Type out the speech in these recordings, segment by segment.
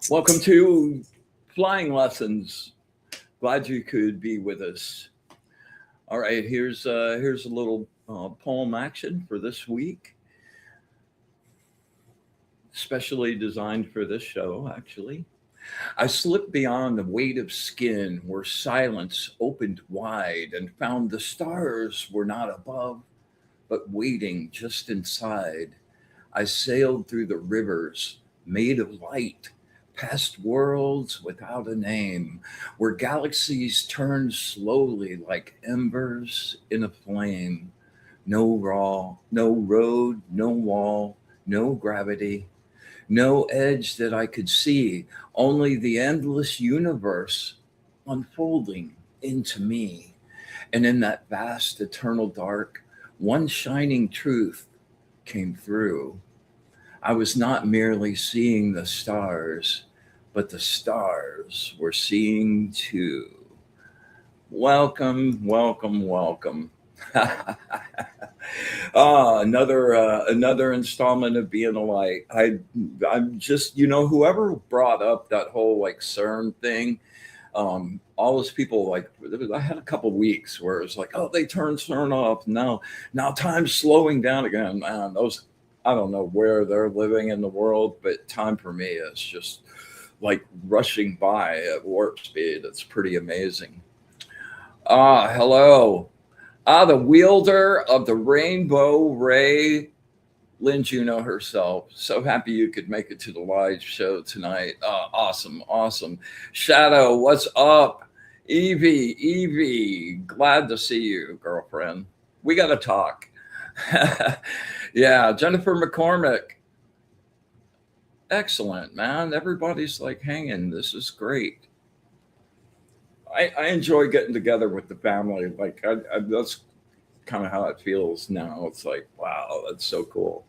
Welcome to Flying Lessons. Glad you could be with us. All right, here's a little poem action for this week, specially designed for this show, actually. I slipped beyond the weight of skin where silence opened wide and found the stars were not above, but waiting just inside. I sailed through the rivers made of light, past worlds without a name, where galaxies turn slowly like embers in a flame. No road, no wall, no gravity, no edge that I could see, only the endless universe unfolding into me. And in that vast eternal dark, one shining truth came through. I was not merely seeing the stars, but the stars were seeing too. Welcome, welcome, welcome. Another installment of Being a Light. I'm just, whoever brought up that whole like CERN thing, all those people, like, I had a couple weeks where it was like, oh, they turned CERN off. Now time's slowing down again. Man, those, I don't know where they're living in the world, but time for me is just like rushing by at warp speed. It's pretty amazing. Hello. The wielder of the rainbow ray, Lynn Juno herself. So happy you could make it to the live show tonight. Awesome. Shadow, what's up? Evie, glad to see you, girlfriend. We got to talk. Yeah, Jennifer McCormick. Excellent, man. Everybody's like hanging. This is great. I enjoy getting together with the family. Like that's kind of how it feels now. It's like, wow, that's so cool.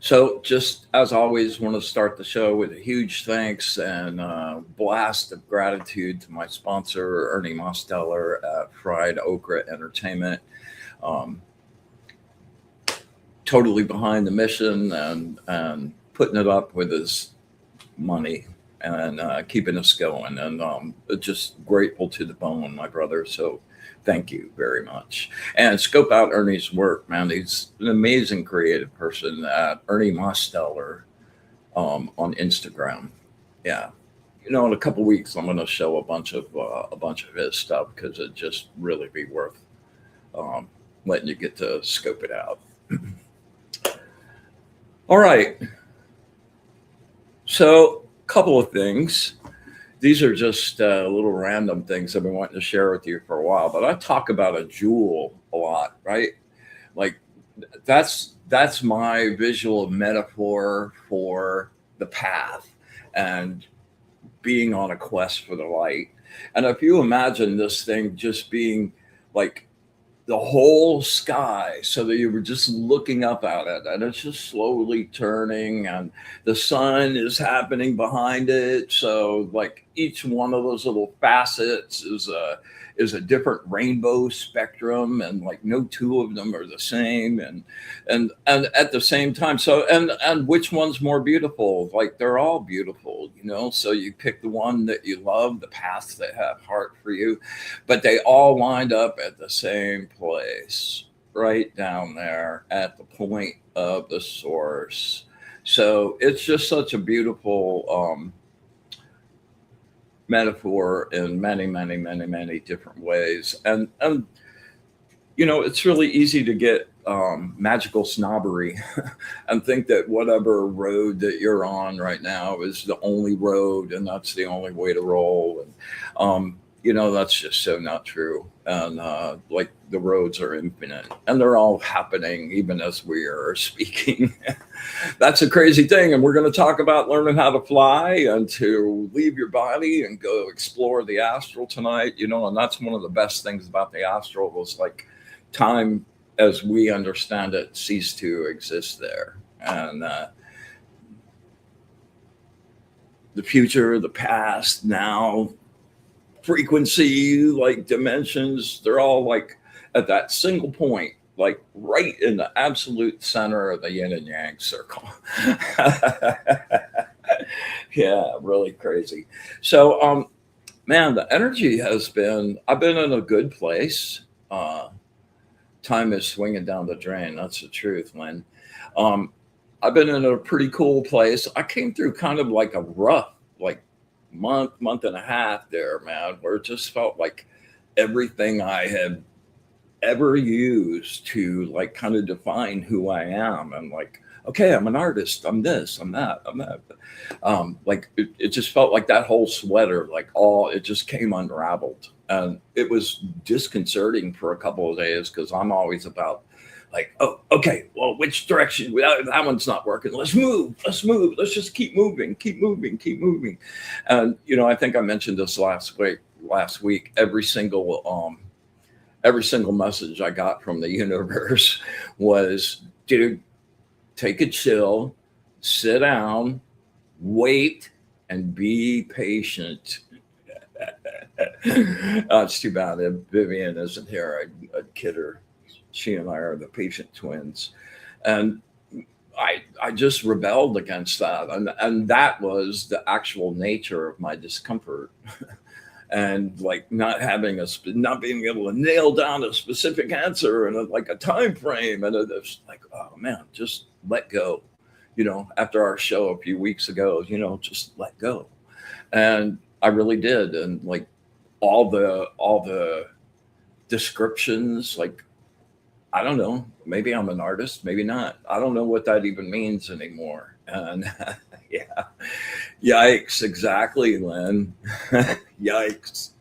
So just as always, want to start the show with a huge thanks and blast of gratitude to my sponsor, Ernie Mosteller at Fried Okra Entertainment. Totally behind the mission and putting it up with his money and keeping us going. And just grateful to the bone, my brother. So thank you very much. And scope out Ernie's work, man. He's an amazing creative person at Ernie Mosteller on Instagram. Yeah. In a couple weeks, I'm going to show a bunch of his stuff because it'd just really be worth letting you get to scope it out. All right. So a couple of things. These are just little random things I've been wanting to share with you for a while, but I talk about a jewel a lot, right? Like that's my visual metaphor for the path and being on a quest for the light. And if you imagine this thing just being like the whole sky, so that you were just looking up at it and it's just slowly turning and the sun is happening behind it. So like each one of those little facets is a different rainbow spectrum, and like no two of them are the same and at the same time. So and which one's more beautiful? Like they're all beautiful, so you pick the one that you love, the paths that have heart for you, but they all wind up at the same place. right down there at the point of the source. So it's just such a beautiful metaphor in many, many, many, many different ways. And it's really easy to get magical snobbery and think that whatever road that you're on right now is the only road and that's the only way to roll. And, that's just so not true. And like the roads are infinite and they're all happening even as we are speaking. That's a crazy thing. And we're going to talk about learning how to fly and to leave your body and go explore the astral tonight, and that's one of the best things about the astral was like time as we understand it ceased to exist there. And the future, the past, now, frequency, like dimensions, they're all like at that single point, like right in the absolute center of the yin and yang circle. Yeah, really crazy. So, man, the energy has been, I've been in a good place. Time is swinging down the drain. That's the truth, Lynn. Um, I've been in a pretty cool place. I came through kind of like a rough, like month and a half there, man, where it just felt like everything I had ever used to like kind of define who I am. And like, okay, I'm an artist. I'm this, I'm that, I'm that. Like it just felt like that whole sweater, like it just came unraveled. And it was disconcerting for a couple of days because I'm always about like, oh, okay, well, which direction? That one's not working. Let's move. Let's just keep moving. And I think I mentioned this last week. Every single message I got from the universe was, dude, take a chill, sit down, wait, and be patient. It's too bad that Vivian isn't here. I'd kid her. She and I are the patient twins. And I just rebelled against that. And that was the actual nature of my discomfort. And like not being able to nail down a specific answer and like a time frame. And it's like, oh man, just let go. After our show a few weeks ago, just let go. And I really did. And like all the descriptions, like, I don't know, maybe I'm an artist, maybe not. I don't know what that even means anymore. And yeah, yikes, exactly, Lynn. Yikes.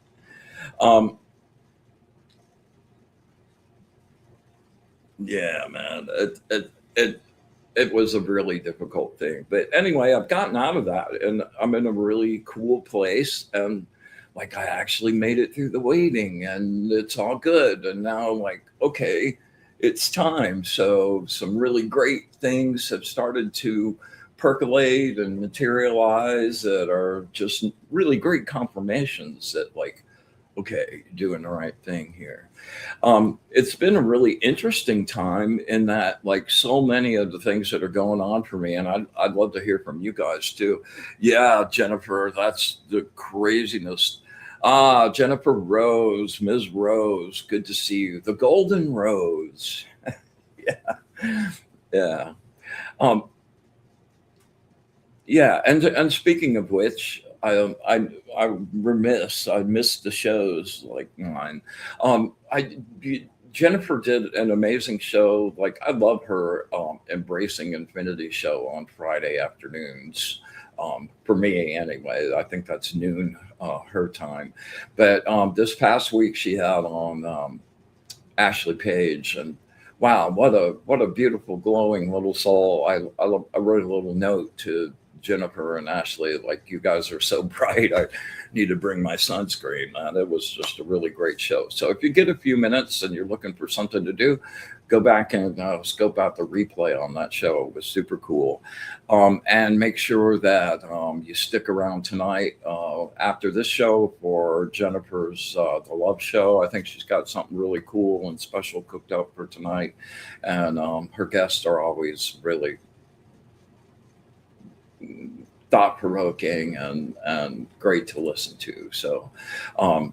Um, yeah, man, it was a really difficult thing. But anyway, I've gotten out of that and I'm in a really cool place. And like, I actually made it through the waiting and it's all good. And now, like, okay, it's time. So, some really great things have started to percolate and materialize that are just really great confirmations that, like, okay, you're doing the right thing here. It's been a really interesting time in that, like, so many of the things that are going on for me, and I'd love to hear from you guys too. Yeah, Jennifer, that's the craziness. Jennifer Rose, Ms. Rose, good to see you. The Golden Rose. Yeah, yeah. Um, yeah, and speaking of which, I missed the shows like mine. I Jennifer did an amazing show. Like I love her Embracing Infinity show on Friday afternoons. For me anyway, I think that's noon her time. But this past week she had on Ashley Page, and wow, what a beautiful, glowing little soul. I wrote a little note to Jennifer and Ashley, like, you guys are so bright. I need to bring my sunscreen. Man, it was just a really great show. So if you get a few minutes and you're looking for something to do, go back and scope out the replay on that show. It was super cool. And make sure that you stick around tonight after this show for Jennifer's The Love Show. I think she's got something really cool and special cooked up for tonight. And her guests are always really thought-provoking and great to listen to. So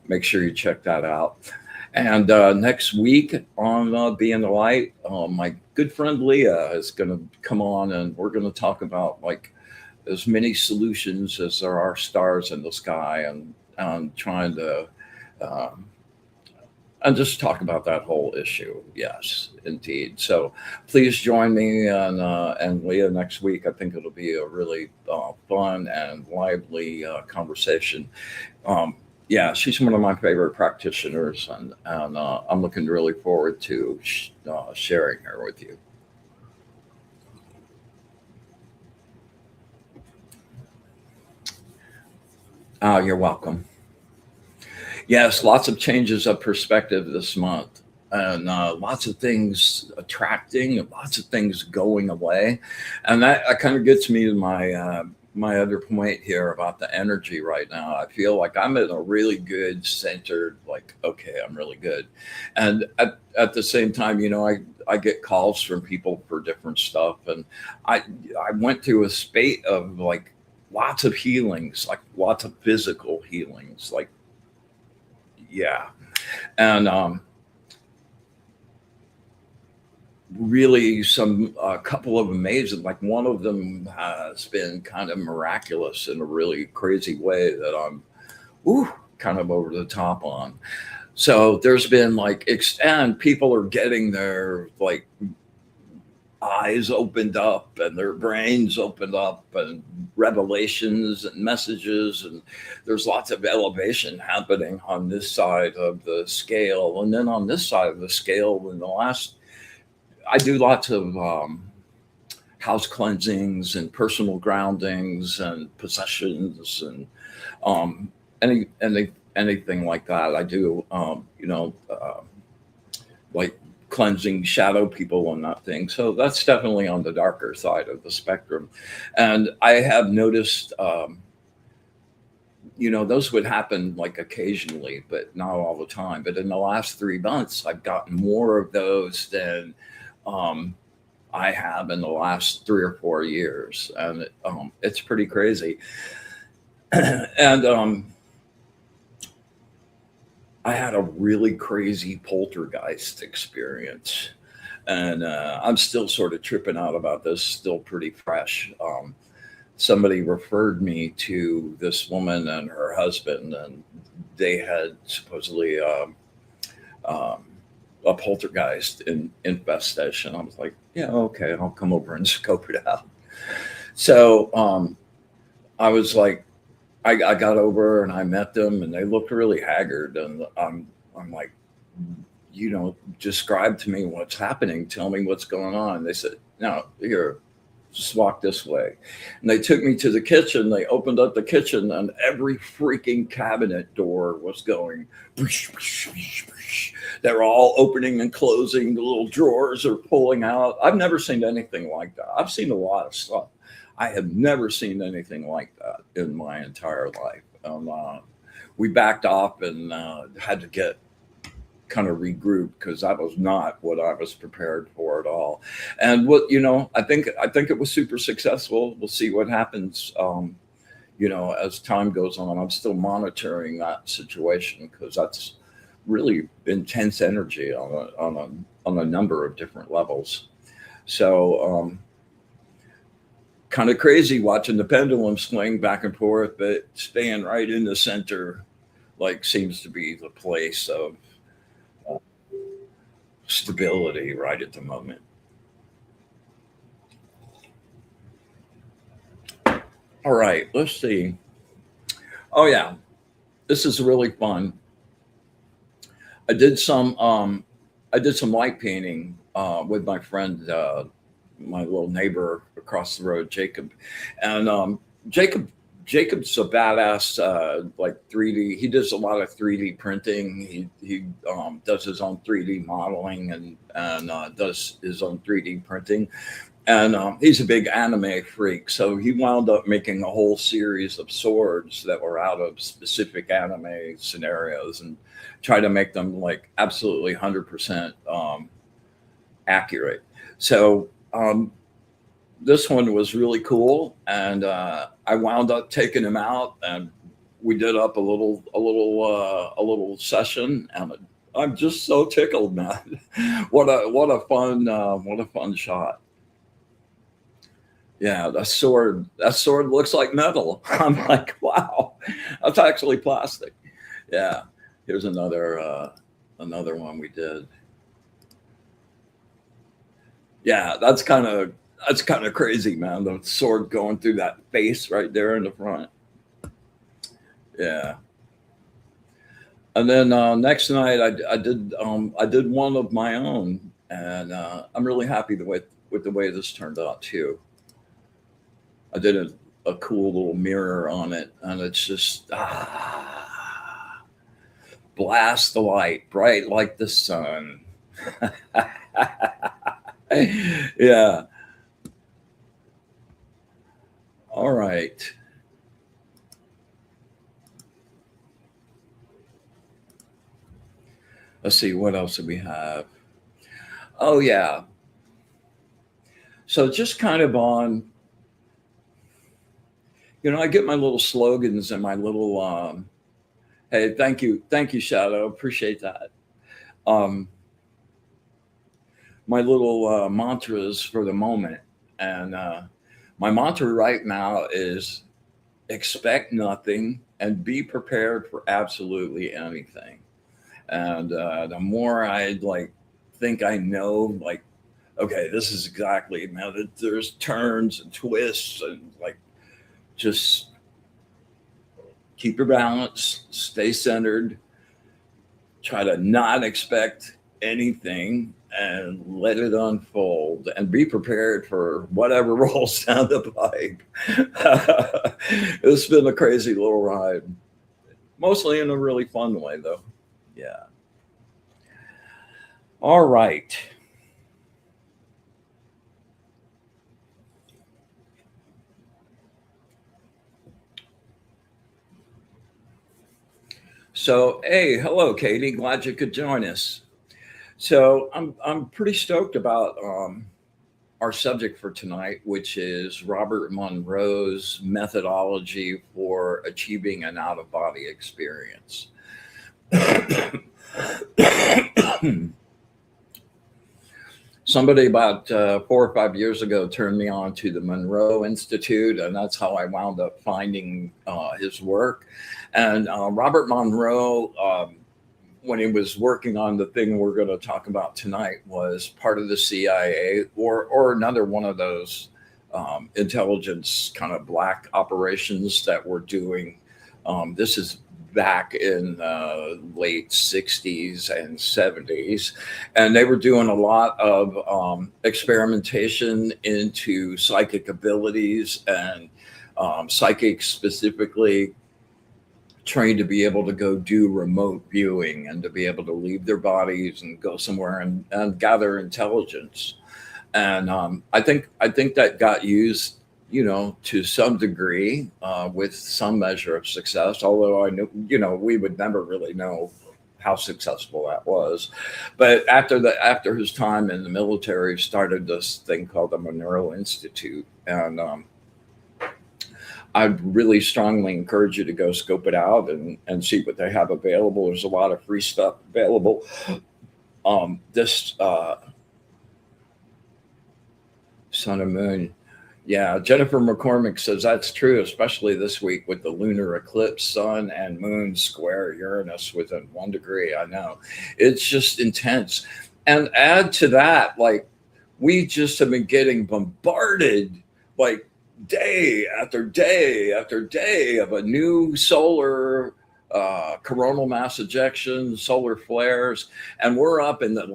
make sure you check that out. And next week on Being the Light, my good friend Leah is going to come on, and we're going to talk about like as many solutions as there are stars in the sky, and trying to um, and just talk about that whole issue. Yes, indeed. So please join me and Leah next week. I think it'll be a really fun and lively conversation. Um, yeah, she's one of my favorite practitioners, and I'm looking really forward to sharing her with you. You're welcome. Yes, lots of changes of perspective this month, and lots of things attracting, and lots of things going away, and that kind of gets me to my other point here about the energy right now. I feel like I'm in a really good centered, like okay, I'm really good, and at the same time, I get calls from people for different stuff, and I I went through a spate of like lots of healings, like lots of physical healings, like yeah, and really some a couple of amazing, like one of them has been kind of miraculous in a really crazy way that I'm ooh, kind of over the top on. So there's been like and people are getting their like eyes opened up and their brains opened up, and revelations and messages, and there's lots of elevation happening on this side of the scale, and then on this side of the scale in the last I do lots of house cleansings and personal groundings and possessions, and um, anything like that. I do, like cleansing shadow people and that thing. So that's definitely on the darker side of the spectrum. And I have noticed, those would happen like occasionally, but not all the time. But in the last 3 months, I've gotten more of those than um, I have in the last 3 or 4 years, and it's pretty crazy. And I had a really crazy poltergeist experience, and I'm still sort of tripping out about this. Still pretty fresh. Somebody referred me to this woman and her husband, and they had supposedly um, a poltergeist infestation. I was like, yeah, okay, I'll come over and scope it out. So I was like, I got over and I met them, and they looked really haggard, and I'm like, describe to me what's happening. Tell me what's going on. They said, no, here, just walk this way. And they took me to the kitchen. They opened up the kitchen, and every freaking cabinet door was going. They're all opening and closing. The little drawers are pulling out. I've never seen anything like that. I've seen a lot of stuff. I have never seen anything like that in my entire life. We backed off and had to get kind of regroup because that was not what I was prepared for at all. And I think it was super successful. We'll see what happens. As time goes on, I'm still monitoring that situation because that's really intense energy on a number of different levels. So kind of crazy watching the pendulum swing back and forth, but staying right in the center like seems to be the place of stability right at the moment. All right, let's see. Oh yeah, this is really fun. I did some light painting with my friend, my little neighbor across the road, Jacob, and Jacob. Jacob's a badass, like 3D. He does a lot of 3D printing. He does his own 3D modeling and does his own 3D printing. And he's a big anime freak, so he wound up making a whole series of swords that were out of specific anime scenarios, and try to make them like absolutely 100% accurate. So this one was really cool, and I wound up taking him out, and we did up a little session and I'm just so tickled, man. What a fun shot. Yeah, that sword looks like metal. I'm like, wow, that's actually plastic. Yeah. Here's another one we did. Yeah, that's kind of crazy, man. The sword going through that face right there in the front. Yeah. And then next night I did one of my own, and I'm really happy with the way this turned out too. I did a cool little mirror on it, and it's just blast the light, bright like the sun. Yeah. All right. Let's see, what else do we have? Oh yeah. So just kind of on, I get my little slogans and my little hey, thank you, Shadow, appreciate that. Um, my little mantras for the moment, and my mantra right now is expect nothing and be prepared for absolutely anything. And the more I like think I know, like, okay, this is exactly, now that there's turns and twists, and like, just keep your balance, stay centered, try to not expect anything, and let it unfold and be prepared for whatever rolls down the pipe. It's been a crazy little ride, mostly in a really fun way, though. Yeah. All right. So, hey, hello, Katie. Glad you could join us. So, I'm pretty stoked about our subject for tonight, which is Robert Monroe's methodology for achieving an out of body experience. Somebody about 4 or 5 years ago turned me on to the Monroe Institute, and that's how I wound up finding his work. And Robert Monroe, when he was working on the thing we're going to talk about tonight, was part of the CIA or another one of those intelligence kind of black operations that were doing. This is back in the late 60s and 70s, and they were doing a lot of experimentation into psychic abilities, and psychics specifically trained to be able to go do remote viewing and to be able to leave their bodies and go somewhere and gather intelligence. And I think that got used, to some degree, with some measure of success. Although I knew, we would never really know how successful that was. But after his time in the military, started this thing called the Monroe Institute, and I'd really strongly encourage you to go scope it out and see what they have available. There's a lot of free stuff available. This Sun and Moon. Yeah, Jennifer McCormick says that's true, especially this week with the lunar eclipse, sun and moon square Uranus within 1 degree. I know. It's just intense. And add to that, like, we just have been getting bombarded, like, day after day after day of a new solar coronal mass ejection, solar flares, and we're up in the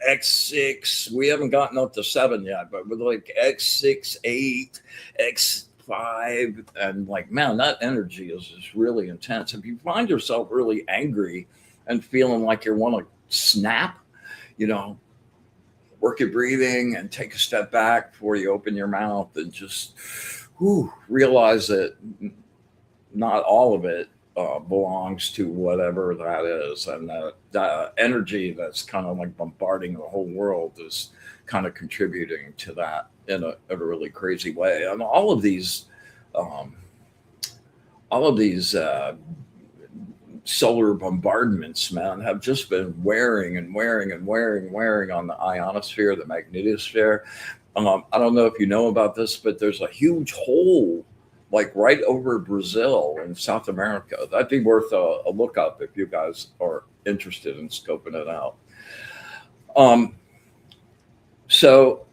X6. We haven't gotten up to 7 yet, but with like X6, 8, X5, and like, man, that energy is just really intense. If you find yourself really angry and feeling like you want to snap, you know, work your breathing and take a step back before you open your mouth, and just realize that not all of it belongs to whatever that is, and that energy that's kind of like bombarding the whole world is kind of contributing to that in a really crazy way. And all of these solar bombardments, man, have just been wearing and wearing and wearing, wearing on the ionosphere, the magnetosphere. I don't know if you know about this, but there's a huge hole like right over Brazil in South America. That'd be worth a look up if you guys are interested in scoping it out. So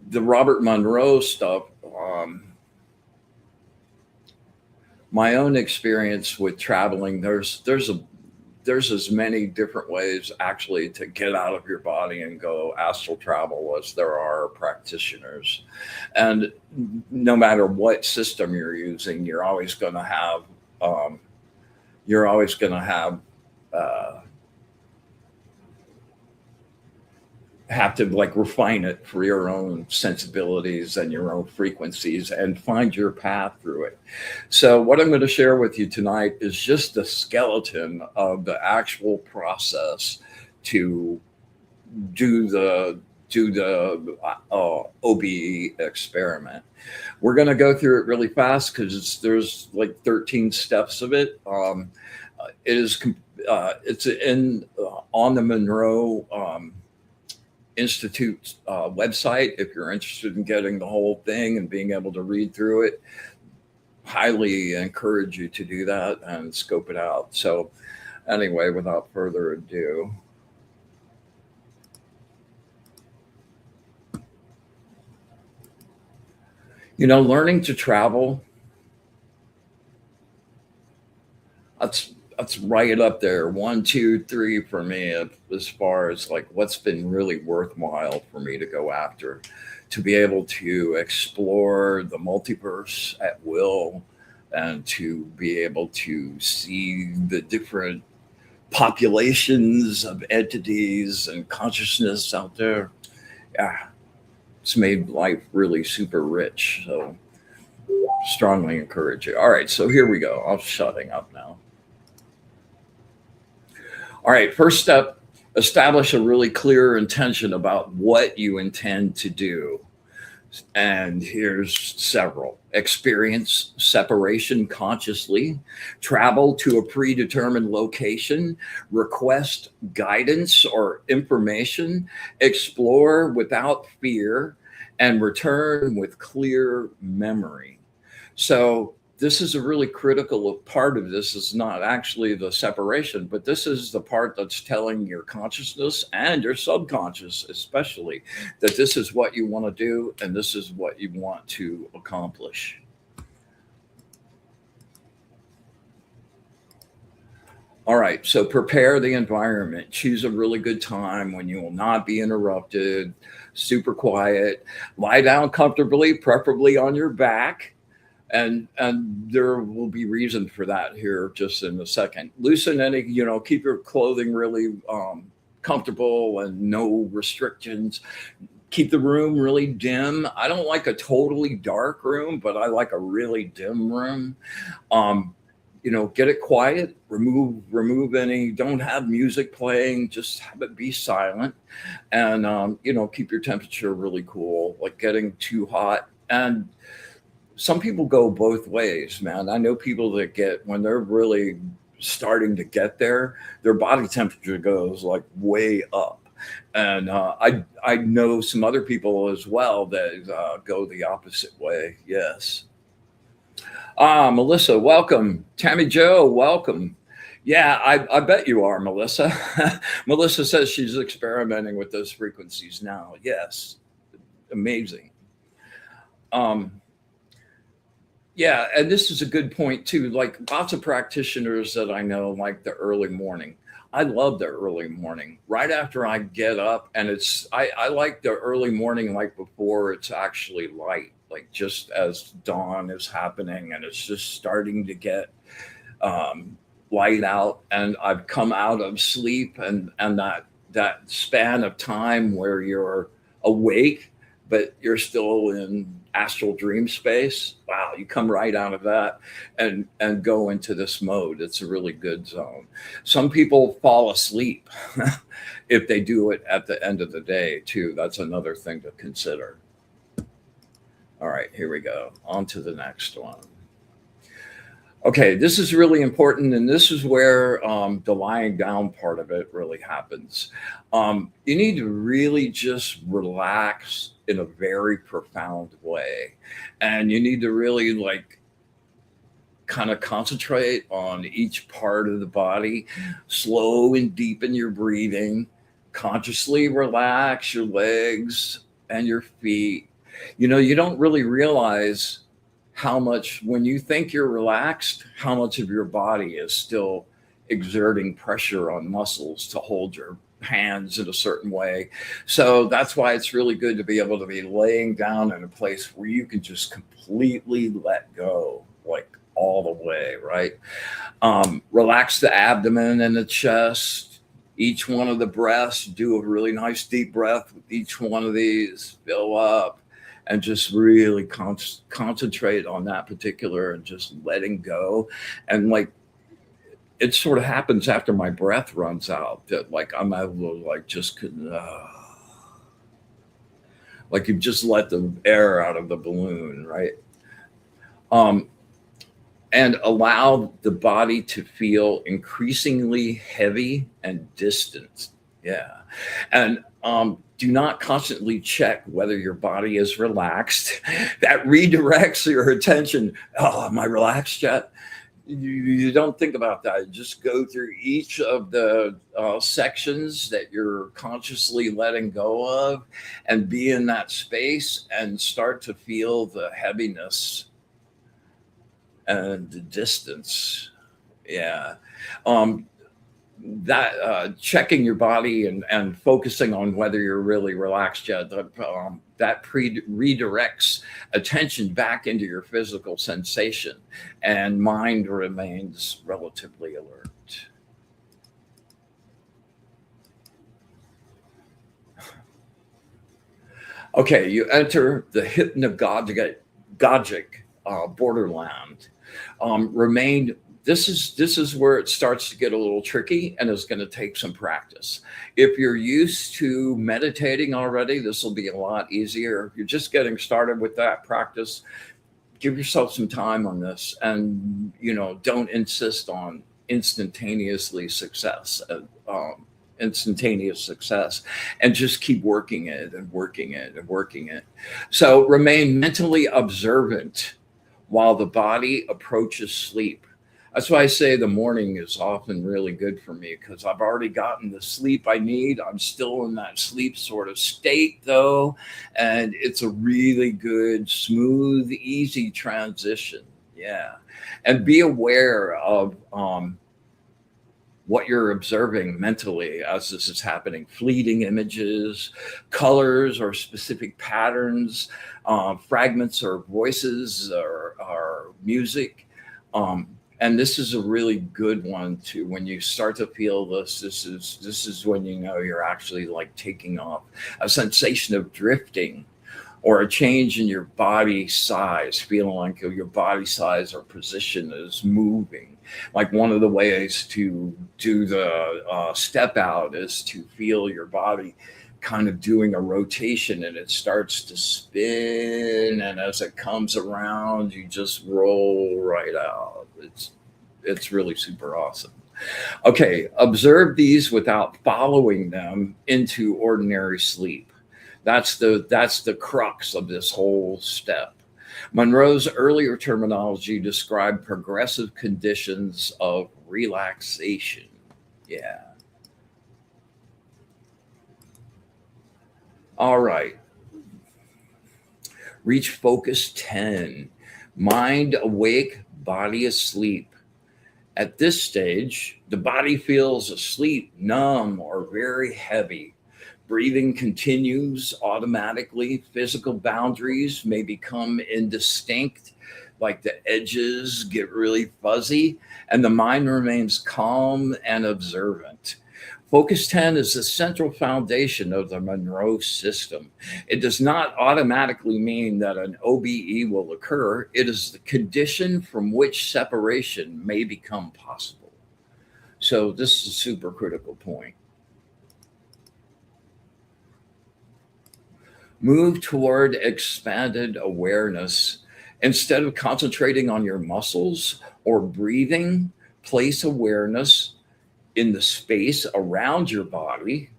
the Robert Monroe stuff, my own experience with traveling, there's as many different ways actually to get out of your body and go astral travel as there are practitioners. And no matter what system you're using, you're always going to have uh, have to like refine it for your own sensibilities and your own frequencies and find your path through it. So what I'm going to share with you tonight is just the skeleton of the actual process to do the OBE experiment. We're going to go through it really fast because there's like 13 steps of it. It's in on the Monroe Institute website. If you're interested in getting the whole thing and being able to read through it, highly encourage you to do that and scope it out. So anyway, without further ado, learning to travel, that's right up there. 1, 2, 3 for me, as far as like what's been really worthwhile for me to go after, to be able to explore the multiverse at will and to be able to see the different populations of entities and consciousness out there. Yeah, it's made life really super rich. So strongly encourage you. All right, so here we go. I'm shutting up now. All right, first step, establish a really clear intention about what you intend to do. And here's several. Experience separation consciously, travel to a predetermined location, request guidance or information, explore without fear, and return with clear memory. So this is a really critical part of this. Is not actually the separation, but this is the part that's telling your consciousness and your subconscious especially that this is what you want to do and this is what you want to accomplish. All right, so prepare the environment. Choose a really good time when you will not be interrupted, super quiet. Lie down comfortably, preferably on your back. And there will be reason for that here just in a second. Loosen any, keep your clothing really comfortable and no restrictions. Keep the room really dim. I don't like a totally dark room, but I like a really dim room. Get it quiet, remove any, don't have music playing, just have it be silent. And, keep your temperature really cool, like getting too hot. And some people go both ways, man. I know people that when they're really starting to get there, their body temperature goes like way up. And I know some other people as well that go the opposite way. Yes. Melissa, welcome. Tammy Joe, welcome. Yeah, I bet you are, Melissa. Melissa says she's experimenting with those frequencies now. Yes. Amazing. Yeah, and this is a good point too. Like lots of practitioners that I know, like the early morning. I love the early morning. Right after I get up, and I like the early morning, like before it's actually light, like just as dawn is happening, and it's just starting to get light out, and I've come out of sleep, and that span of time where you're awake, but you're still in astral dream space. Wow, you come right out of that and go into this mode. It's a really good zone. Some people fall asleep if they do it at the end of the day too. That's another thing to consider. All right, here we go. On to the next one. Okay, this is really important, and this is where the lying down part of it really happens. You need to really just relax in a very profound way, and you need to really like kind of concentrate on each part of the body, slow and deepen your breathing, consciously relax your legs and your feet. You know, you don't really realize how much, when you think you're relaxed, how much of your body is still exerting pressure on muscles to hold your hands in a certain way. So that's why it's really good to be able to be laying down in a place where you can just completely let go, like all the way, right? Relax the abdomen and the chest, each one of the breaths. Do a really nice deep breath with each one of these, fill up, and just really concentrate on that particular and just letting go. And like, it sort of happens after my breath runs out that like I'm able to like just like you just let the air out of the balloon, right? Um, and allow the body to feel increasingly heavy and distant. Yeah. And do not constantly check whether your body is relaxed. That redirects your attention. Oh, am I relaxed yet? You don't think about that. Just go through each of the sections that you're consciously letting go of and be in that space and start to feel the heaviness and the distance. Yeah. Um, that checking your body and focusing on whether you're really relaxed yet, that redirects attention back into your physical sensation, and mind remains relatively alert. Okay, you enter the hypnagogic borderland. Remain. This is where it starts to get a little tricky, and it's going to take some practice. If you're used to meditating already, this will be a lot easier. If you're just getting started with that practice, give yourself some time on this, and don't insist on instantaneously success. Instantaneous success, and just keep working it and working it and working it. So remain mentally observant while the body approaches sleep. That's why I say the morning is often really good for me, because I've already gotten the sleep I need. I'm still in that sleep sort of state though, and it's a really good, smooth, easy transition. Yeah. And be aware of what you're observing mentally as this is happening: fleeting images, colors or specific patterns, fragments or voices or music. And this is a really good one too. When you start to feel this, this is when you know you're actually like taking off. A sensation of drifting, or a change in your body size, feeling like your body size or position is moving. Like, one of the ways to do the step out is to feel your body kind of doing a rotation, and it starts to spin. And as it comes around, you just roll right out. It's really super awesome. Okay, observe these without following them into ordinary sleep. That's the crux of this whole step. Monroe's earlier terminology described progressive conditions of relaxation. Yeah. All right. Reach focus 10. Mind awake, body asleep. At this stage, the body feels asleep, numb, or very heavy. Breathing continues automatically. Physical boundaries may become indistinct, like the edges get really fuzzy, and the mind remains calm and observant. Focus 10 is the central foundation of the Monroe system. It does not automatically mean that an OBE will occur. It is the condition from which separation may become possible. So this is a super critical point. Move toward expanded awareness. Instead of concentrating on your muscles or breathing, place awareness in the space around your body,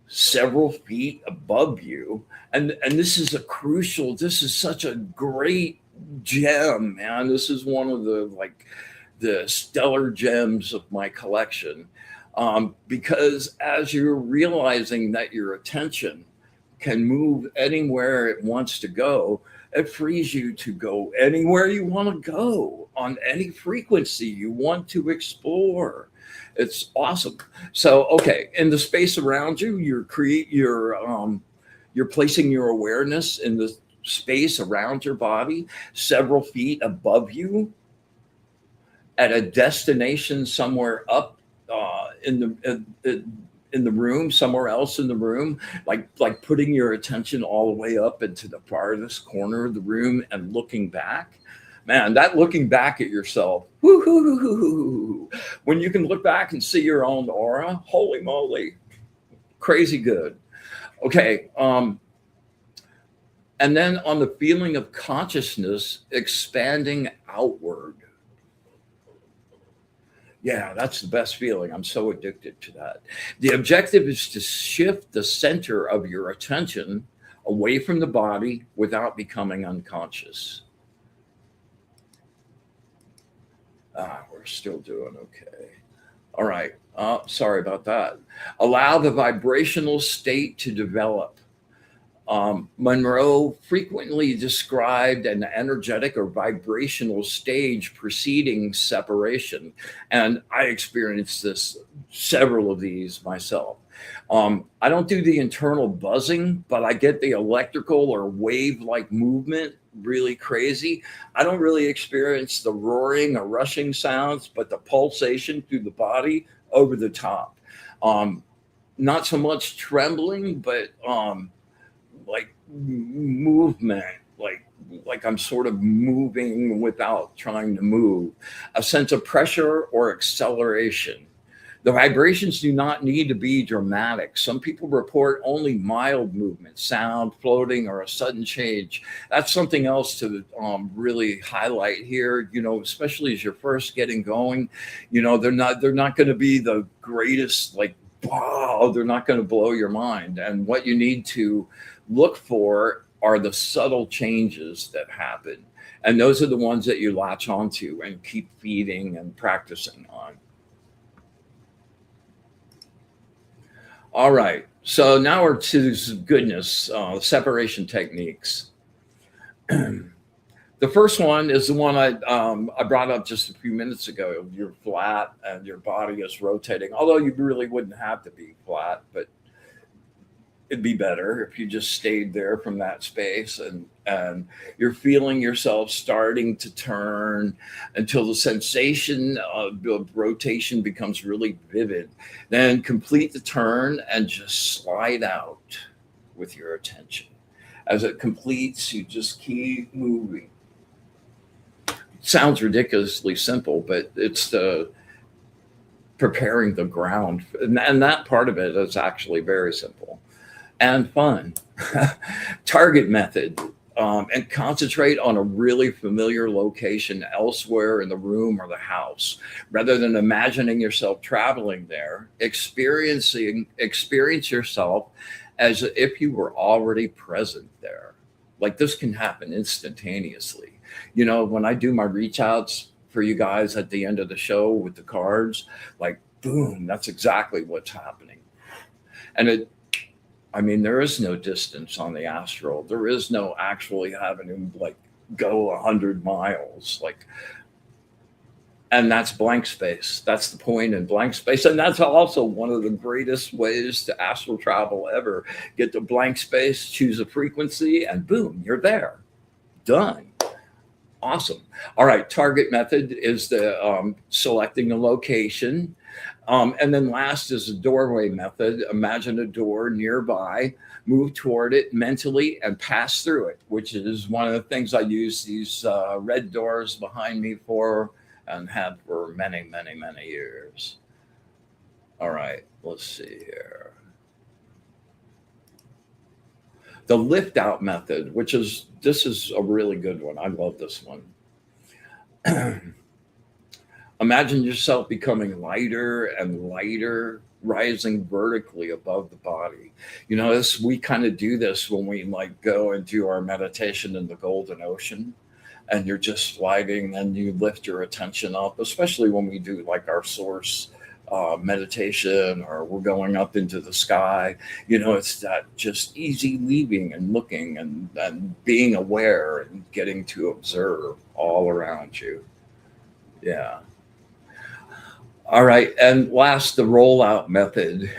several feet above you. And this is this is such a great gem, man. This is one of the stellar gems of my collection. Because as you're realizing that your attention can move anywhere it wants to go, it frees you to go anywhere you want to go on any frequency you want to explore. It's awesome. So, okay, in the space around you, you're placing your awareness in the space around your body, several feet above you, at a destination somewhere up in the room, somewhere else in the room, like putting your attention all the way up into the farthest corner of the room and looking back. Man, that looking back at yourself, woo-hoo-hoo-hoo-hoo. When you can look back and see your own aura, holy moly, crazy good. Okay, and then on the feeling of consciousness expanding outward. Yeah, that's the best feeling. I'm so addicted to that. The objective is to shift the center of your attention away from the body without becoming unconscious. We're still doing okay. All right. Sorry about that. Allow the vibrational state to develop. Monroe frequently described an energetic or vibrational stage preceding separation. And I experienced several of these myself. I don't do the internal buzzing, but I get the electrical or wave-like movement really crazy. I don't really experience the roaring or rushing sounds, but the pulsation through the body over the top. Not so much trembling, but like movement, like I'm sort of moving without trying to move. A sense of pressure or acceleration. The vibrations do not need to be dramatic. Some people report only mild movement, sound, floating, or a sudden change. That's something else to really highlight here. You know, especially as you're first getting going. You know, they're not going to be the greatest, like, wow, they're not going to blow your mind. And what you need to look for are the subtle changes that happen. And those are the ones that you latch onto and keep feeding and practicing on. All right. So now we're to goodness, separation techniques. The first one is the one I brought up just a few minutes ago. You're flat and your body is rotating, although you really wouldn't have to be flat, but it'd be better if you just stayed there from that space, and you're feeling yourself starting to turn until the sensation of rotation becomes really vivid. Then complete the turn and just slide out with your attention. As it completes, you just keep moving. Sounds ridiculously simple, but it's the preparing the ground, and that part of it is actually very simple and fun. Target method, and concentrate on a really familiar location elsewhere in the room or the house. Rather than imagining yourself traveling there, experience yourself as if you were already present there. Like, this can happen instantaneously. You know, when I do my reach outs for you guys at the end of the show with the cards, like, boom, that's exactly what's happening. And there is no distance on the astral. There is no actually having to like go 100 miles. And that's blank space. That's the point in blank space. And that's also one of the greatest ways to astral travel ever. Get to blank space, choose a frequency, and boom, you're there. Done. Awesome. All right. Target method is the selecting a location. And then last is the doorway method. Imagine a door nearby, move toward it mentally and pass through it, which is one of the things I use these red doors behind me for and have for many, many, many years. All right, let's see here. The lift out method, this is a really good one. I love this one. Imagine yourself becoming lighter and lighter, rising vertically above the body. You know, this we kind of do this when we like go and do our meditation in the golden ocean, and you're just sliding and you lift your attention up, especially when we do like our source meditation, or we're going up into the sky. You know, it's that just easy leaving and looking and being aware and getting to observe all around you. Yeah. All right. And last, the rollout method.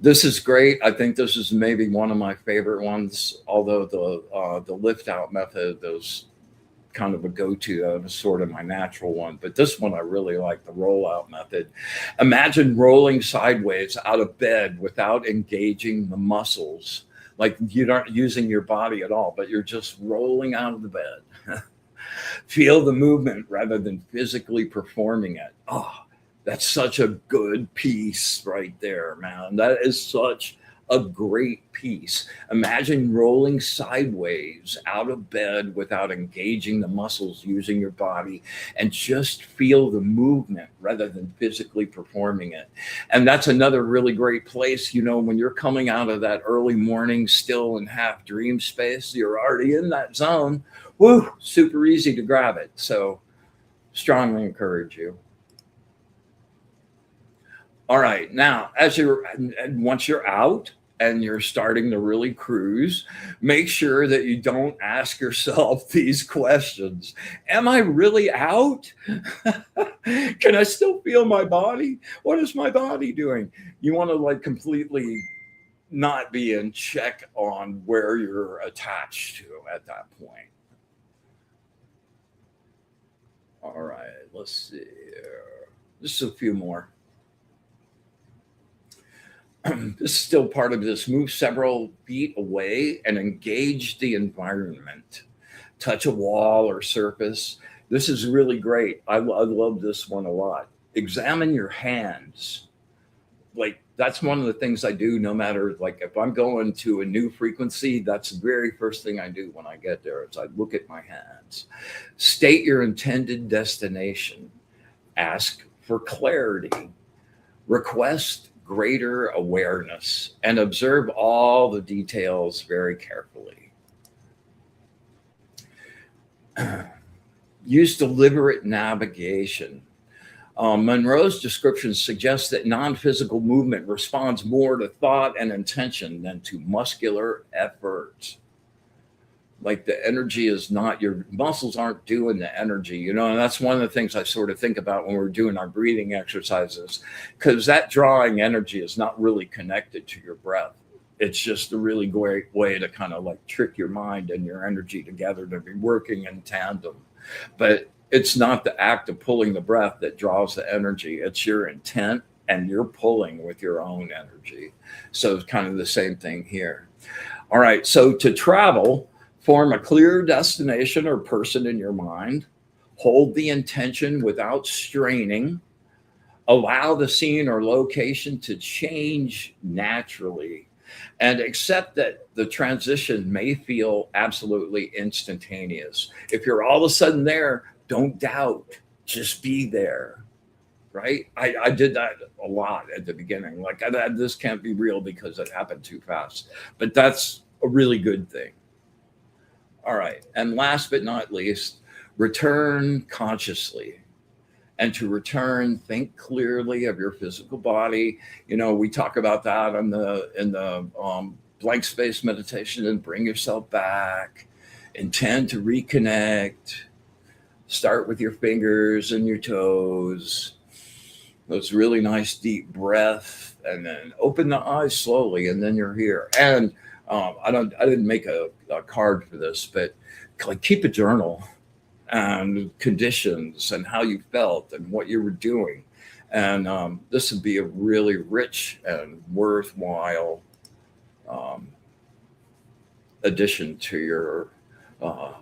This is great. I think this is maybe one of my favorite ones, although the lift out method is kind of a go-to. That was sort of my natural one, but this one I really like, the rollout method. Imagine rolling sideways out of bed without engaging the muscles. Like you aren't using your body at all, but you're just rolling out of the bed. Feel the movement rather than physically performing it. Oh, that's such a good piece right there, man. That is such a great piece. Imagine rolling sideways out of bed without engaging the muscles using your body, and just feel the movement rather than physically performing it. And that's another really great place. You know, when you're coming out of that early morning still and half dream space, you're already in that zone. Woo, super easy to grab it. So strongly encourage you. All right. Now, once you're out and you're starting to really cruise, make sure that you don't ask yourself these questions. Am I really out? Can I still feel my body? What is my body doing? You want to like completely not be in check on where you're attached to at that point. All right. Let's see here. Just a few more. This is still part of this. Move several feet away and engage the environment. Touch a wall or surface. This is really great. I love this one a lot. Examine your hands. Like that's one of the things I do no matter, like if I'm going to a new frequency, that's the very first thing I do when I get there is I look at my hands. State your intended destination. Ask for clarity. Request greater awareness, and observe all the details very carefully. Use deliberate navigation. Monroe's description suggests that non-physical movement responds more to thought and intention than to muscular effort. Like the energy is not, your muscles aren't doing the energy, you know, and that's one of the things I sort of think about when we're doing our breathing exercises, because that drawing energy is not really connected to your breath. It's just a really great way to kind of like trick your mind and your energy together to be working in tandem. But it's not the act of pulling the breath that draws the energy, it's your intent and you're pulling with your own energy. So it's kind of the same thing here. All right, so to travel, form a clear destination or person in your mind. Hold the intention without straining. Allow the scene or location to change naturally. And accept that the transition may feel absolutely instantaneous. If you're all of a sudden there, don't doubt. Just be there. Right? I did that a lot at the beginning. Like, this can't be real because it happened too fast. But that's a really good thing. All right. And last but not least, return consciously. And to return, think clearly of your physical body. You know, we talk about that in the blank space meditation, and bring yourself back. Intend to reconnect. Start with your fingers and your toes. Those really nice deep breath, and then open the eyes slowly, and then you're here. And I didn't make a card for this, but like keep a journal and conditions and how you felt and what you were doing. And this would be a really rich and worthwhile addition to your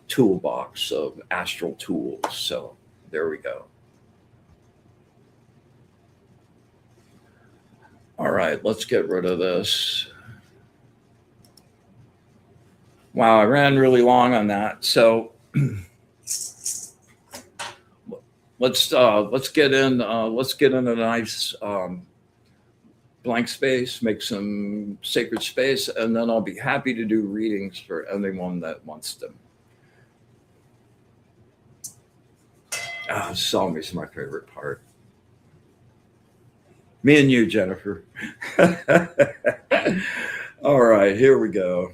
toolbox of astral tools. So there we go. All right, let's get rid of this. Wow, I ran really long on that. So let's get in a nice blank space, make some sacred space, and then I'll be happy to do readings for anyone that wants them. Song is my favorite part. Me and you, Jennifer. All right, here we go.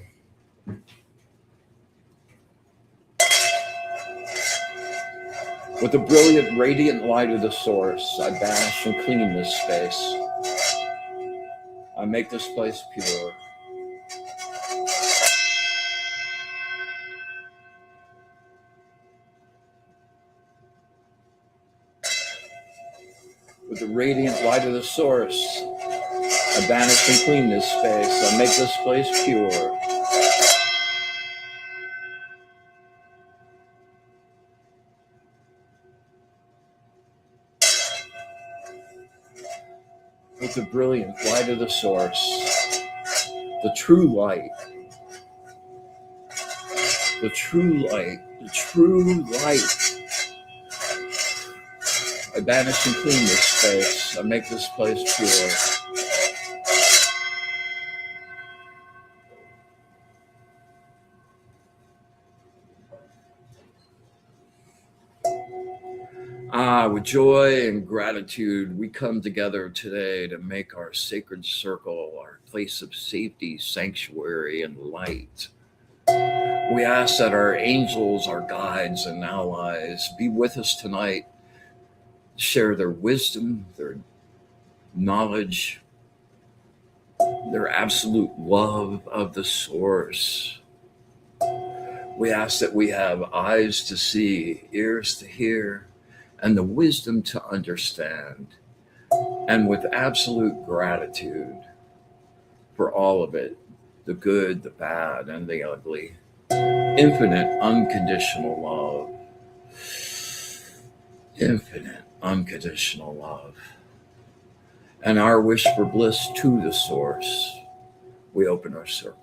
With the brilliant, radiant light of the source, I banish and clean this space. I make this place pure. With the radiant light of the source, I banish and clean this space. I make this place pure. With the brilliant light of the source, the true light, the true light, the true light. I banish and clean this space. I make this place pure. With joy and gratitude, we come together today to make our sacred circle our place of safety, sanctuary, and light. We ask that our angels, our guides, and allies be with us tonight, share their wisdom, their knowledge, their absolute love of the source. We ask that we have eyes to see, ears to hear, and the wisdom to understand, and with absolute gratitude for all of it, the good, the bad, and the ugly. Infinite, unconditional love. Infinite, unconditional love. And our wish for bliss to the source, we open our circle.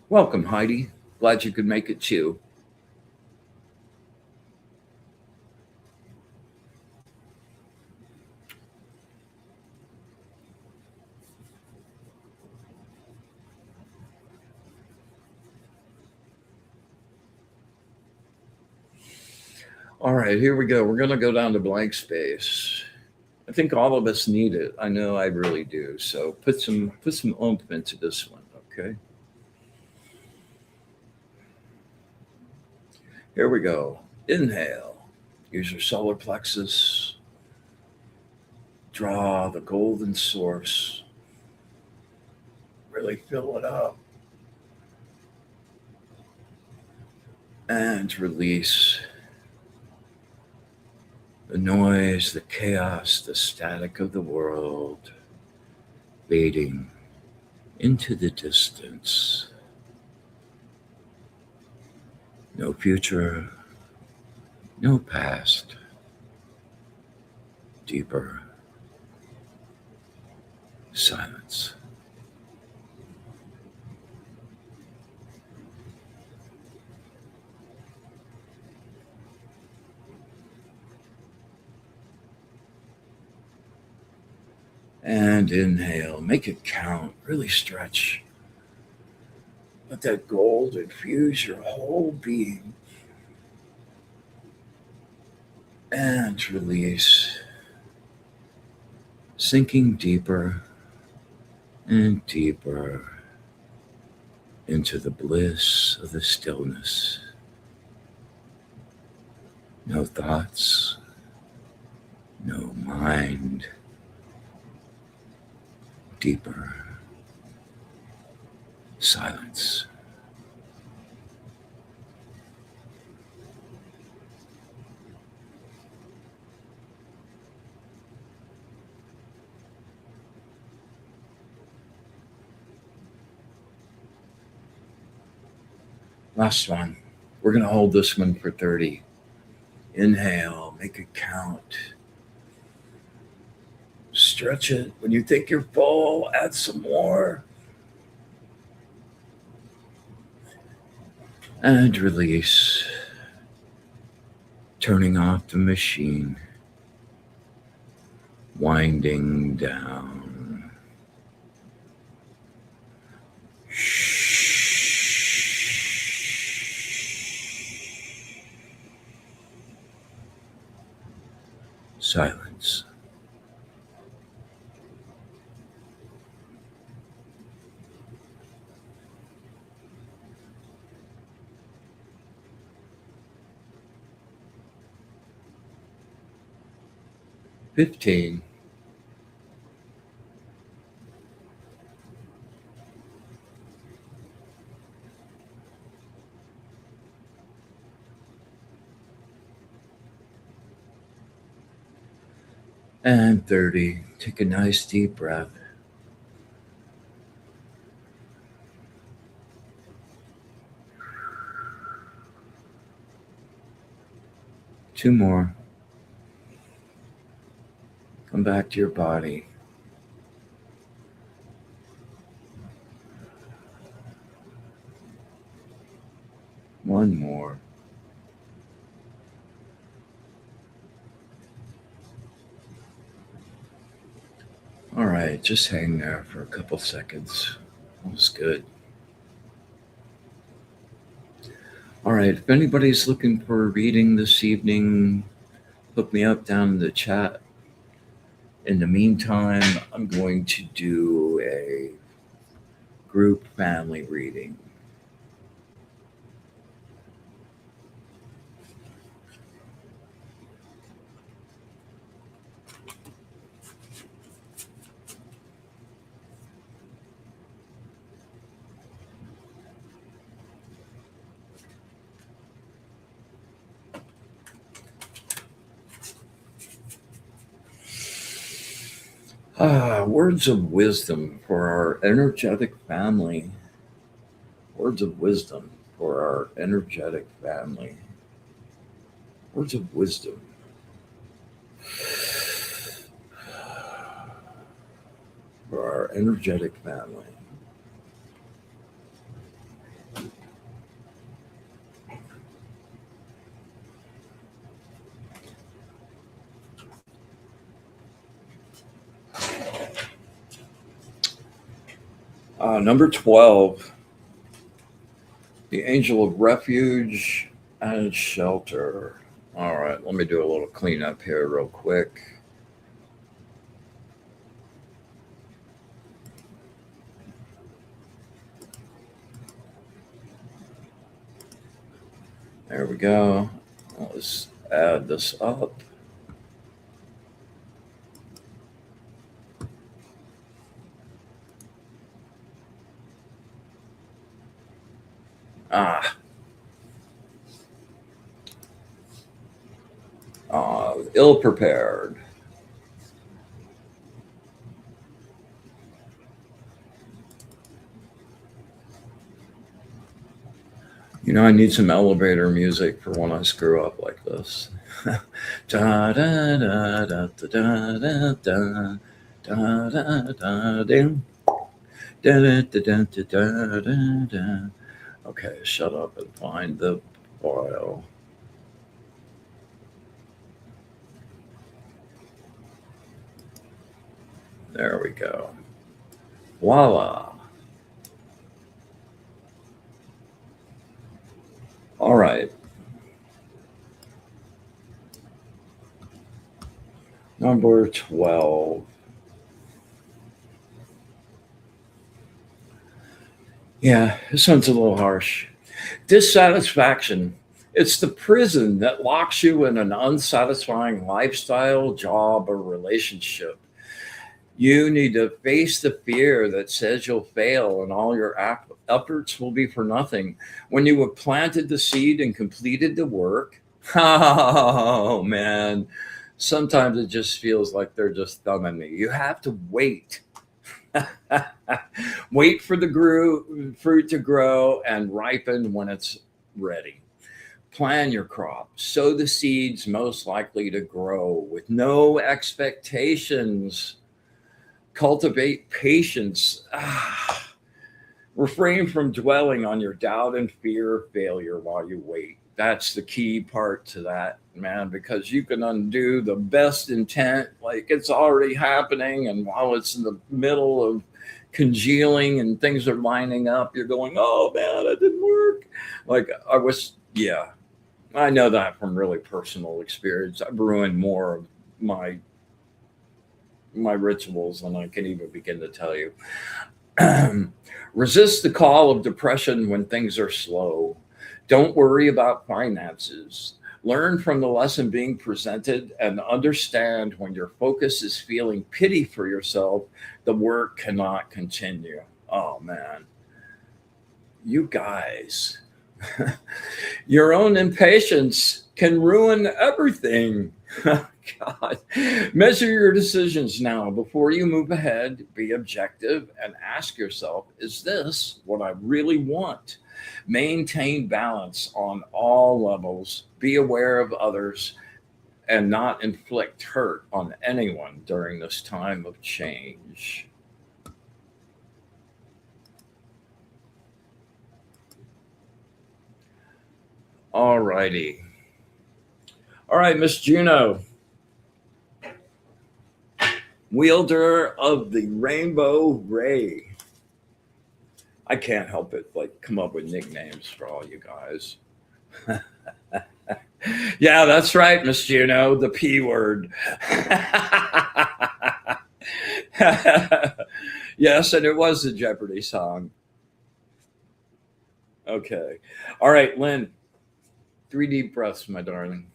Welcome, Heidi. Glad you could make it too. All right, here we go. We're going to go down to blank space. I think all of us need it. I know I really do. So put some oomph into this one, okay? Here we go. Inhale. Use your solar plexus. Draw the golden source. Really fill it up. And release the noise, the chaos, the static of the world fading into the distance. No future, no past. Deeper silence. And inhale, make it count, really stretch. Let that gold infuse your whole being. And release, sinking deeper and deeper into the bliss of the stillness. No thoughts, no mind. Deeper silence. Last one. We're going to hold this one for 30. Inhale, make it count. Stretch it. When you think you're full, add some more. And release. Turning off the machine. Winding down. Silence. $15. And 30. Take a nice deep breath. Two more. Come back to your body. One more. All right, just hang there for a couple seconds. That was good. All right, if anybody's looking for a reading this evening, hook me up down in the chat. In the meantime, I'm going to do a group family reading. Words of wisdom for our energetic family. Words of wisdom for our energetic family. Words of wisdom. For our energetic family. Number 12, the angel of refuge and shelter. All right, let me do a little cleanup here real quick. There we go. Let's add this up. Ill-prepared. You know, I need some elevator music for when I screw up like this. Da da da da da da da da da da da. Da, da, da, da, da, da, da. Okay, shut up and find the file. There we go. Voila. All right. Number 12. Yeah, this one's a little harsh. Dissatisfaction. It's the prison that locks you in an unsatisfying lifestyle, job, or relationship. You need to face the fear that says you'll fail and all your efforts will be for nothing. When you have planted the seed and completed the work, oh man, sometimes it just feels like they're just thumbing me. You have to wait. Wait for the fruit to grow and ripen when it's ready. Plan your crop. Sow the seeds most likely to grow with no expectations. Cultivate patience. Refrain from dwelling on your doubt and fear of failure while you wait. That's the key part to that, man, because you can undo the best intent, like it's already happening. And while it's in the middle of congealing and things are lining up, you're going, oh man, that didn't work. Like yeah, I know that from really personal experience. I've ruined more of my rituals than I can even begin to tell you. Resist the call of depression when things are slow. Don't worry about finances. Learn from the lesson being presented and understand when your focus is feeling pity for yourself, the work cannot continue. Oh man, you guys, your own impatience can ruin everything. God. Measure your decisions now before you move ahead. Be objective and ask yourself, is this what I really want? Maintain balance on all levels. Be aware of others and not inflict hurt on anyone during this time of change. All righty. All right, Miss Juno, wielder of the rainbow ray. I can't help it, like, come up with nicknames for all you guys. Yeah, that's right, Miss Juno, the P word. Yes, and it was the Jeopardy song. Okay. All right, Lynn, 3 deep breaths, my darling.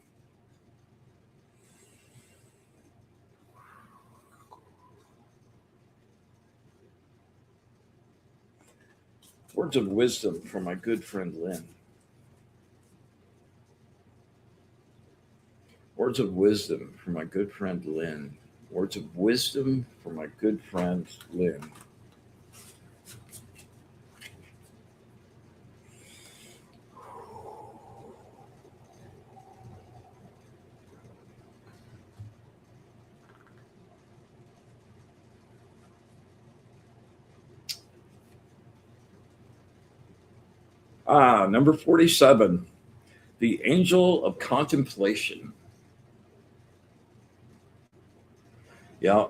Words of wisdom from my good friend Lynn. Words of wisdom from my good friend Lynn. Words of wisdom from my good friend Lynn. Number 47, the angel of contemplation. Yeah.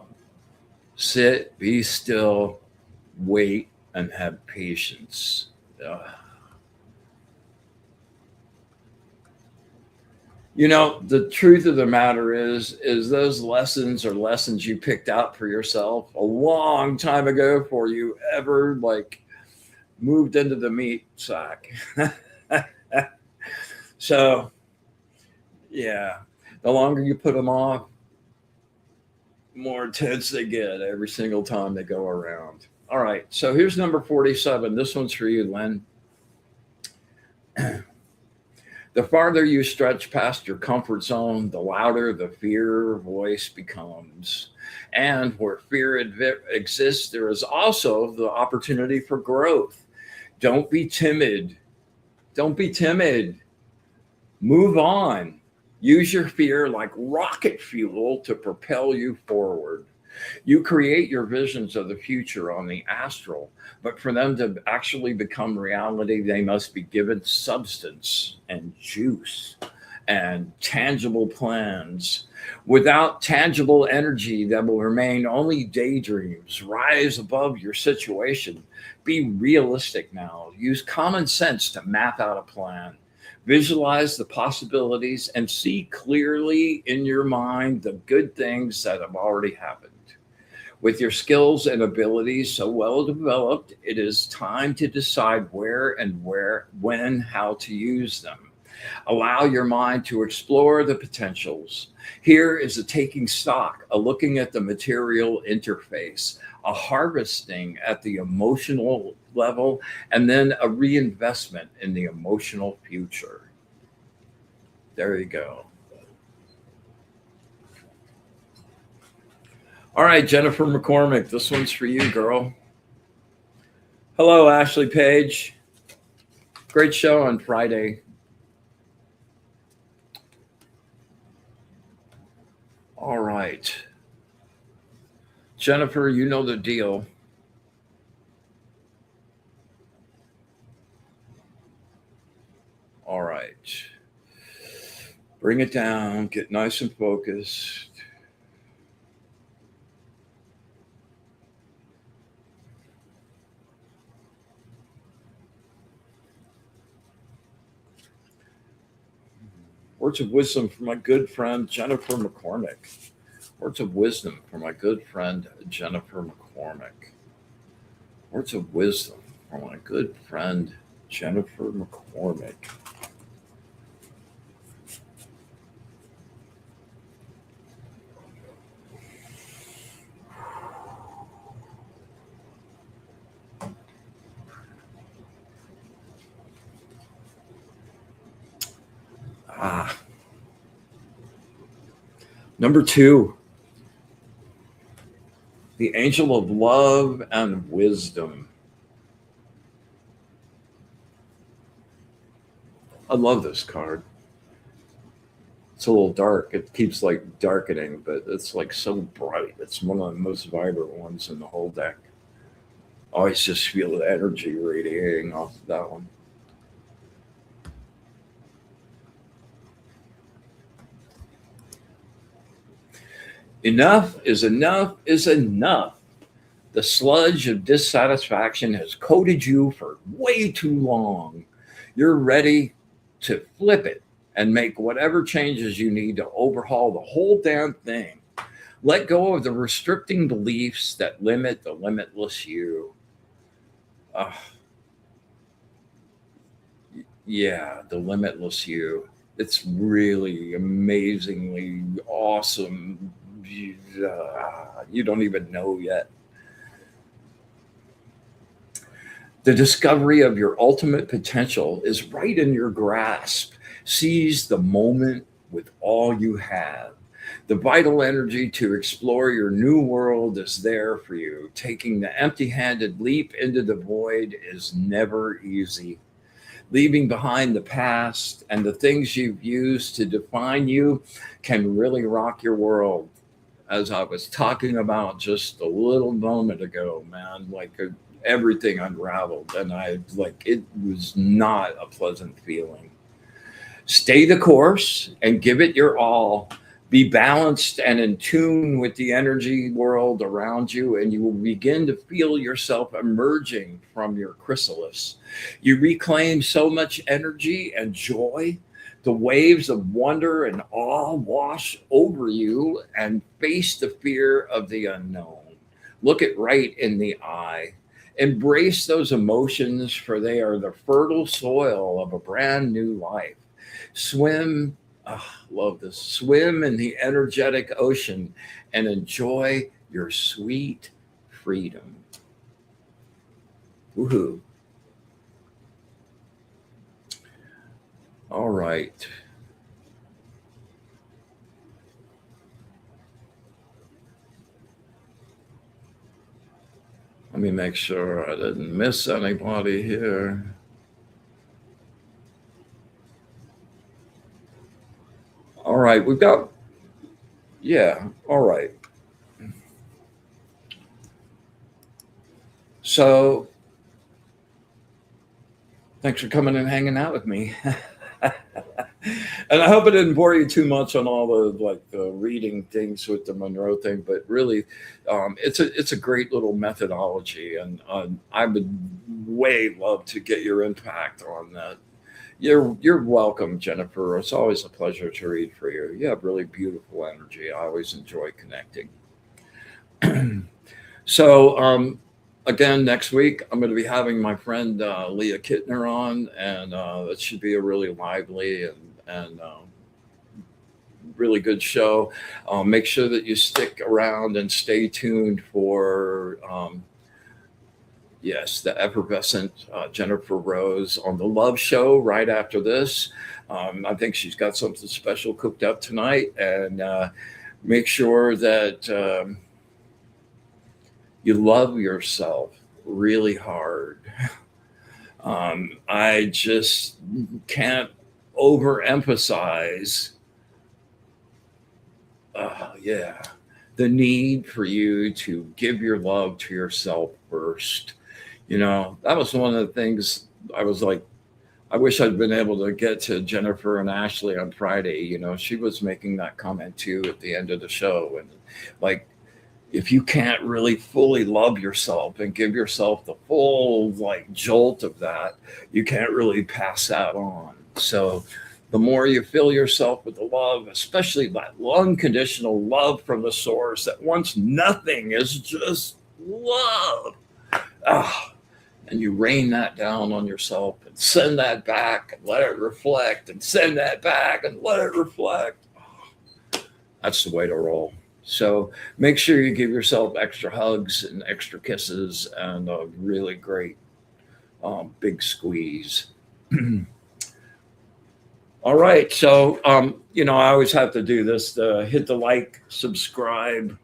Sit, be still, wait, and have patience. You know, the truth of the matter is those lessons are lessons you picked out for yourself a long time ago before you ever like moved into the meat sack. So, yeah, the longer you put them off, more intense they get every single time they go around. All right, so here's number 47. This one's for you, Len. The farther you stretch past your comfort zone, the louder the fear voice becomes. And where fear exists, there is also the opportunity for growth. Don't be timid. Don't be timid. Move on. Use your fear like rocket fuel to propel you forward. You create your visions of the future on the astral, but for them to actually become reality, they must be given substance and juice and tangible plans. Without tangible energy, that will remain only daydreams. Rise above your situation. Be realistic now. Use common sense to map out a plan. Visualize the possibilities and see clearly in your mind the good things that have already happened. With your skills and abilities so well developed, it is time to decide when, how to use them. Allow your mind to explore the potentials. Here is a taking stock, a looking at the material interface, a harvesting at the emotional level, and then a reinvestment in the emotional future. There you go. All right, Jennifer McCormick, this one's for you, girl. Hello, Ashley Page. Great show on Friday. All right. Jennifer, you know the deal. All right. Bring it down, get nice and focused. Words of wisdom from my good friend Jennifer McCormick. Words of wisdom from my good friend Jennifer McCormick. Words of wisdom from my good friend Jennifer McCormick. Ah, number two, the angel of love and wisdom. I love this card. It's a little dark. It keeps like darkening, but it's like so bright. It's one of the most vibrant ones in the whole deck. I always just feel the energy radiating off of that one. Enough is enough is enough. The sludge of dissatisfaction has coated you for way too long. You're ready to flip it and make whatever changes you need to overhaul the whole damn thing. Let go of the restricting beliefs that limit the limitless you. Uh, yeah, the limitless you. It's really amazingly awesome. You don't even know yet. The discovery of your ultimate potential is right in your grasp. Seize the moment with all you have. The vital energy to explore your new world is there for you. Taking the empty handed leap into the void is never easy. Leaving behind the past and the things you've used to define you can really rock your world. As I was talking about just a little moment ago, man, everything unraveled, and I like it was not a pleasant feeling. Stay the course and give it your all. Be balanced and in tune with the energy world around you, and you will begin to feel yourself emerging from your chrysalis. You reclaim so much energy and joy. The waves of wonder and awe wash over you and face the fear of the unknown. Look it right in the eye. Embrace those emotions, for they are the fertile soil of a brand new life. Swim, love this, swim in the energetic ocean and enjoy your sweet freedom. Woohoo. All right. Let me make sure I didn't miss anybody here. All right, we've got, yeah, all right. So thanks for coming and hanging out with me. And I hope I didn't bore you too much on all the the reading things with the Monroe thing, but really, it's a great little methodology, and I would way love to get your impact on that. You're welcome, Jennifer. It's always a pleasure to read for you. You have really beautiful energy. I always enjoy connecting. So, again, next week I'm going to be having my friend Leah Kittner on, and it should be a really lively and really good show. Make sure that you stick around and stay tuned for yes, the effervescent Jennifer Rose on the Love Show right after this. I think she's got something special cooked up tonight, and make sure that you love yourself really hard. I just can't overemphasize Yeah. The need for you to give your love to yourself first. That was one of the things I was like, I wish I'd been able to get to Jennifer and Ashley on Friday. She was making that comment too at the end of the show. And like, if you can't really fully love yourself and give yourself the full like jolt of that, you can't really pass that on. So the more you fill yourself with the love, especially that unconditional love from the source that wants nothing, is just love. Ah, and you rain that down on yourself and send that back and let it reflect and send that back and let it reflect. That's the way to roll. So make sure you give yourself extra hugs and extra kisses and a really great big squeeze. All right. So, I always have to do this, to hit the like, subscribe,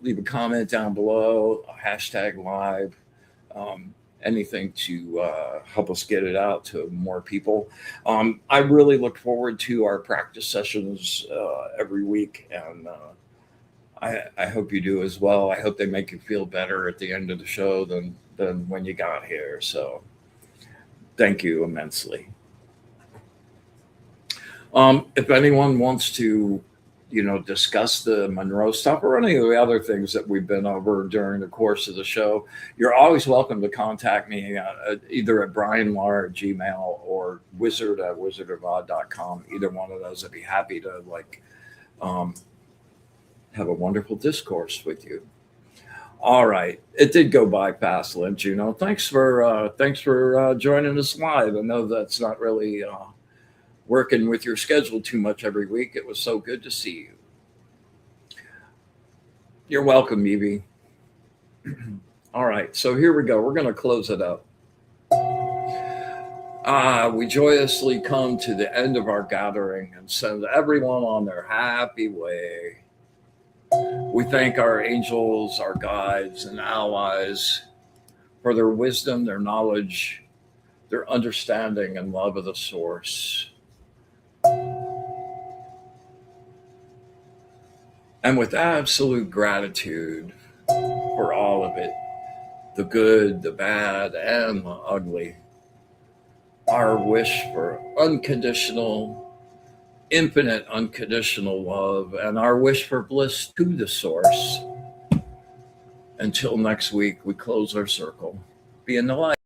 leave a comment down below, a hashtag live, anything to help us get it out to more people. I really look forward to our practice sessions every week, and I hope you do as well. I hope they make you feel better at the end of the show than when you got here. So thank you immensely. If anyone wants to, discuss the Monroe stuff or any of the other things that we've been over during the course of the show, you're always welcome to contact me either at brianlar@gmail or wizard@wizardofodd.com. Either one of those, I'd be happy to have a wonderful discourse with you. All right, it did go by fast, Lynch. Thanks for joining us live. I know that's not really working with your schedule too much every week. It was so good to see you. You're welcome, Evie. All right, so here we go. We're going to close it up. We joyously come to the end of our gathering and send everyone on their happy way. We thank our angels, our guides, and allies for their wisdom, their knowledge, their understanding, and love of the source. And with absolute gratitude for all of it, the good, the bad, and the ugly, our wish for unconditional, infinite unconditional love, and our wish for bliss to the source. Until next week, we close our circle. Be in the light.